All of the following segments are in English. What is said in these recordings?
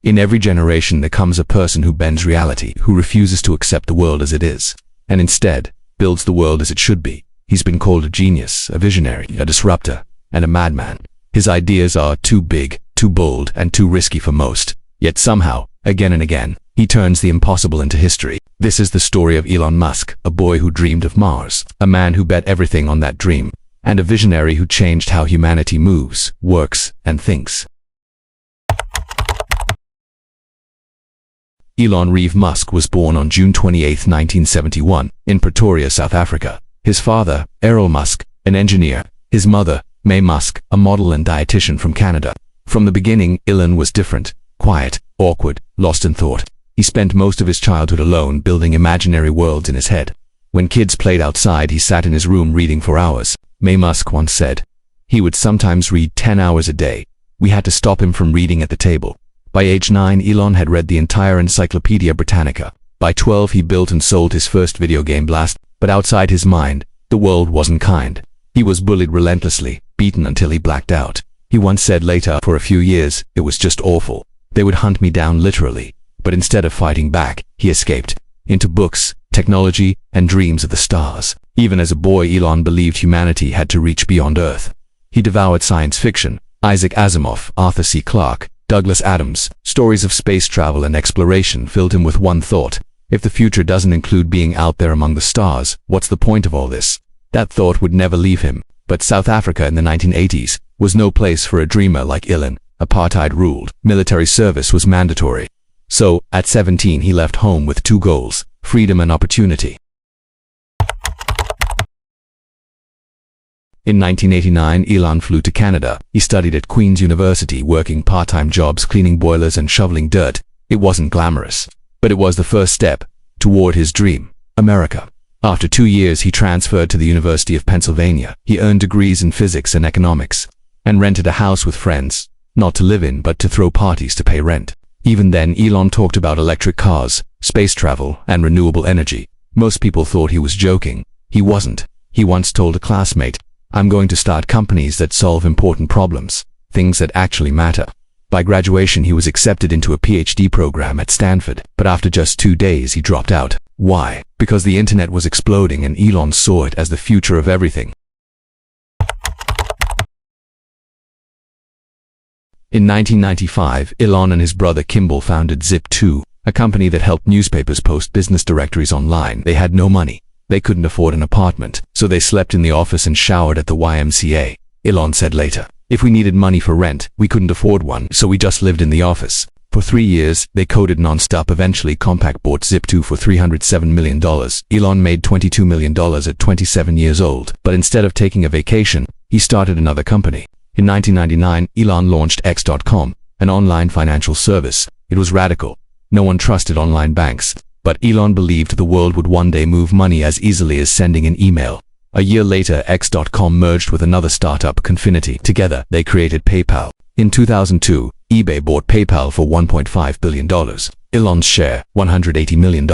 In every generation there comes a person who bends reality, who refuses to accept the world as it is, and instead builds the world as it should be. He's been called a genius, a visionary, a disruptor, and a madman. His ideas are too big, too bold, and too risky for most. Yet somehow, again and again, he turns the impossible into history. This is the story of Elon Musk, a boy who dreamed of Mars, a man who bet everything on that dream, and a visionary who changed how humanity moves, works, and thinks. Elon Reeve Musk was born on June 28, 1971, in Pretoria, South Africa. His father, Errol Musk, an engineer. His mother, May Musk, a model and dietitian from Canada. From the beginning, Elon was different, quiet, awkward, lost in thought. He spent most of his childhood alone, building imaginary worlds in his head. When kids played outside, he sat in his room reading for hours. May Musk once said, he would sometimes read 10 hours a day. We had to stop him from reading at the table. By age 9, Elon had read the entire Encyclopedia Britannica. By 12, he built and sold his first video game Blast, but outside his mind, the world wasn't kind. He was bullied relentlessly, beaten until he blacked out. He once said later, for a few years, it was just awful. They would hunt me down literally. But instead of fighting back, he escaped into books, technology, and dreams of the stars. Even as a boy, Elon believed humanity had to reach beyond Earth. He devoured science fiction, Isaac Asimov, Arthur C. Clarke, Douglas Adams. Stories of space travel and exploration filled him with one thought: if the future doesn't include being out there among the stars, what's the point of all this? That thought would never leave him. But South Africa in the 1980s was no place for a dreamer like Elon. Apartheid ruled. Military service was mandatory. So, at 17, he left home with two goals: freedom and opportunity. In 1989, Elon flew to Canada. He studied at Queen's University, working part-time jobs cleaning boilers and shoveling dirt. It wasn't glamorous, but it was the first step toward his dream, America. After 2 years, he transferred to the University of Pennsylvania. He earned degrees in physics and economics, and rented a house with friends, not to live in, but to throw parties to pay rent. Even then, Elon talked about electric cars, space travel, and renewable energy. Most people thought he was joking. He wasn't. He once told a classmate, "I'm going to start companies that solve important problems, things that actually matter." By graduation, he was accepted into a PhD program at Stanford, but after just 2 days, he dropped out. Why? Because the internet was exploding and Elon saw it as the future of everything. In 1995, Elon and his brother Kimball founded Zip2, a company that helped newspapers post business directories online. They had no money. They couldn't afford an apartment, so they slept in the office and showered at the YMCA. Elon said later, "If we needed money for rent, we couldn't afford one, so we just lived in the office." For 3 years, they coded non-stop. Eventually, Compaq bought Zip2 for $307 million. Elon made $22 million at 27 years old, but instead of taking a vacation, he started another company. In 1999, Elon launched X.com, an online financial service. It was radical. No one trusted online banks. But Elon believed the world would one day move money as easily as sending an email. A year later, X.com merged with another startup, Confinity. Together, they created PayPal. In 2002, eBay bought PayPal for $1.5 billion. Elon's share, $180 million.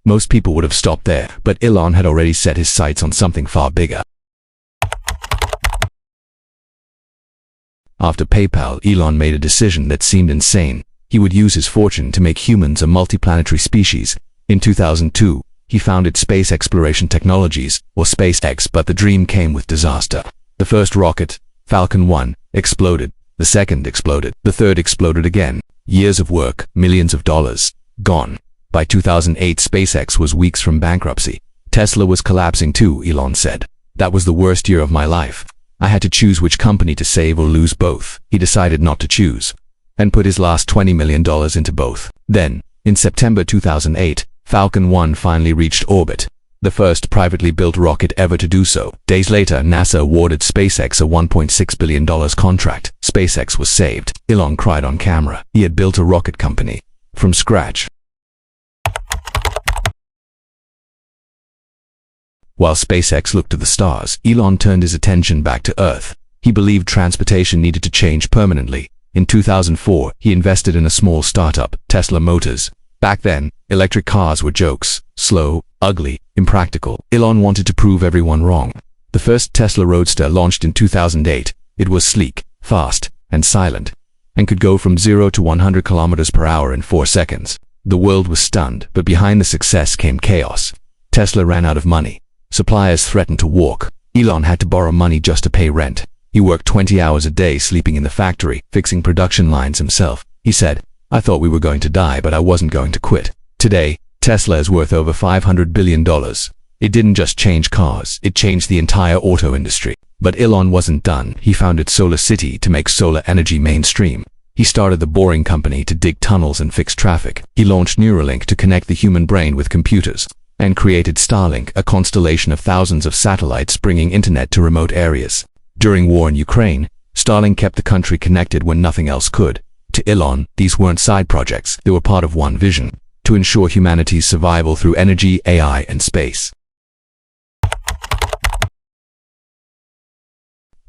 Most people would have stopped there, but Elon had already set his sights on something far bigger. After PayPal, Elon made a decision that seemed insane. He would use his fortune to make humans a multiplanetary species. In 2002, he founded Space Exploration Technologies, or SpaceX, but the dream came with disaster. The first rocket, Falcon 1, exploded. The second exploded. The third exploded again. Years of work, millions of dollars, gone. By 2008, SpaceX was weeks from bankruptcy. Tesla was collapsing too, Elon said. "That was the worst year of my life. I had to choose which company to save or lose both." He decided not to choose, and put his last $20 million into both. Then, in September 2008, Falcon 1 finally reached orbit, the first privately built rocket ever to do so. Days later, NASA awarded SpaceX a $1.6 billion contract. SpaceX was saved. Elon cried on camera. He had built a rocket company from scratch. While SpaceX looked to the stars, Elon turned his attention back to Earth. He believed transportation needed to change permanently. In 2004, he invested in a small startup, Tesla Motors. Back then, electric cars were jokes, slow, ugly, impractical. Elon wanted to prove everyone wrong. The first Tesla Roadster launched in 2008. It was sleek, fast, and silent. and could go from 0 to 100 kilometers per hour in 4 seconds. The world was stunned, but behind the success came chaos. Tesla ran out of money. Suppliers threatened to walk. Elon had to borrow money just to pay rent. He worked 20 hours a day sleeping in the factory, fixing production lines himself. He said, "I thought we were going to die, but I wasn't going to quit." Today, Tesla is worth over $500 billion. It didn't just change cars, it changed the entire auto industry. But Elon wasn't done. He founded Solar City to make solar energy mainstream. He started the Boring Company to dig tunnels and fix traffic. He launched Neuralink to connect the human brain with computers, and created Starlink, a constellation of thousands of satellites bringing internet to remote areas. During war in Ukraine, Starlink kept the country connected when nothing else could. To Elon, these weren't side projects, they were part of one vision: to ensure humanity's survival through energy, AI, and space.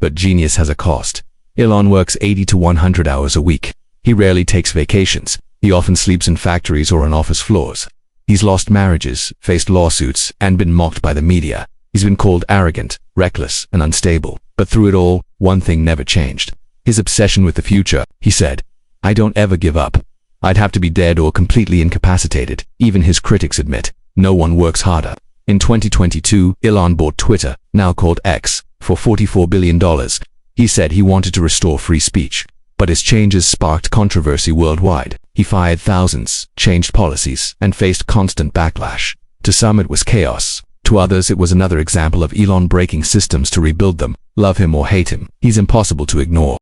But genius has a cost. Elon works 80 to 100 hours a week. He rarely takes vacations. He often sleeps in factories or on office floors. He's lost marriages, faced lawsuits, and been mocked by the media. He's been called arrogant, reckless, and unstable. But through it all, one thing never changed: his obsession with the future. He said, "I don't ever give up. I'd have to be dead or completely incapacitated." Even his critics admit, no one works harder. In 2022, Elon bought Twitter, now called X, for $44 billion. He said he wanted to restore free speech, but his changes sparked controversy worldwide. He fired thousands, changed policies, and faced constant backlash. To some it was chaos. To others it was another example of Elon breaking systems to rebuild them. Love him or hate him, he's impossible to ignore.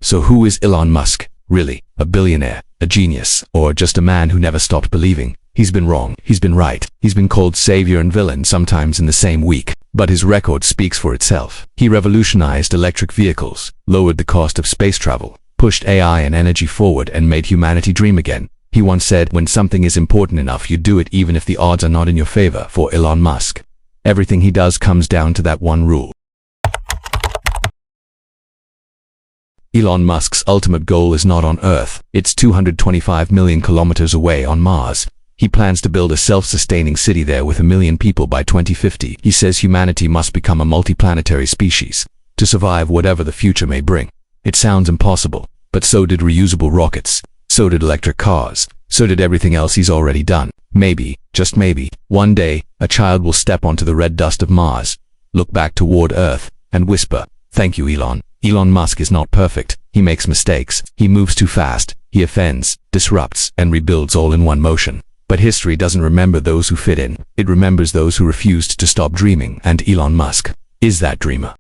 So who is Elon Musk, really? A billionaire, a genius, or just a man who never stopped believing? He's been wrong, he's been right, he's been called savior and villain sometimes in the same week. But his record speaks for itself. He revolutionized electric vehicles, lowered the cost of space travel, pushed AI and energy forward, and made humanity dream again. He once said, "When something is important enough, you do it even if the odds are not in your favor." For Elon Musk, everything he does comes down to that one rule. Elon Musk's ultimate goal is not on Earth. It's 225 million kilometers away on Mars. He plans to build a self-sustaining city there with 1 million people by 2050. He says humanity must become a multiplanetary species to survive whatever the future may bring. It sounds impossible, but so did reusable rockets. So did electric cars. So did everything else he's already done. Maybe, just maybe, one day, a child will step onto the red dust of Mars, look back toward Earth, and whisper, "Thank you, Elon." Elon Musk is not perfect. He makes mistakes. He moves too fast. He offends, disrupts, and rebuilds all in one motion. But history doesn't remember those who fit in. It remembers those who refused to stop dreaming, and Elon Musk is that dreamer.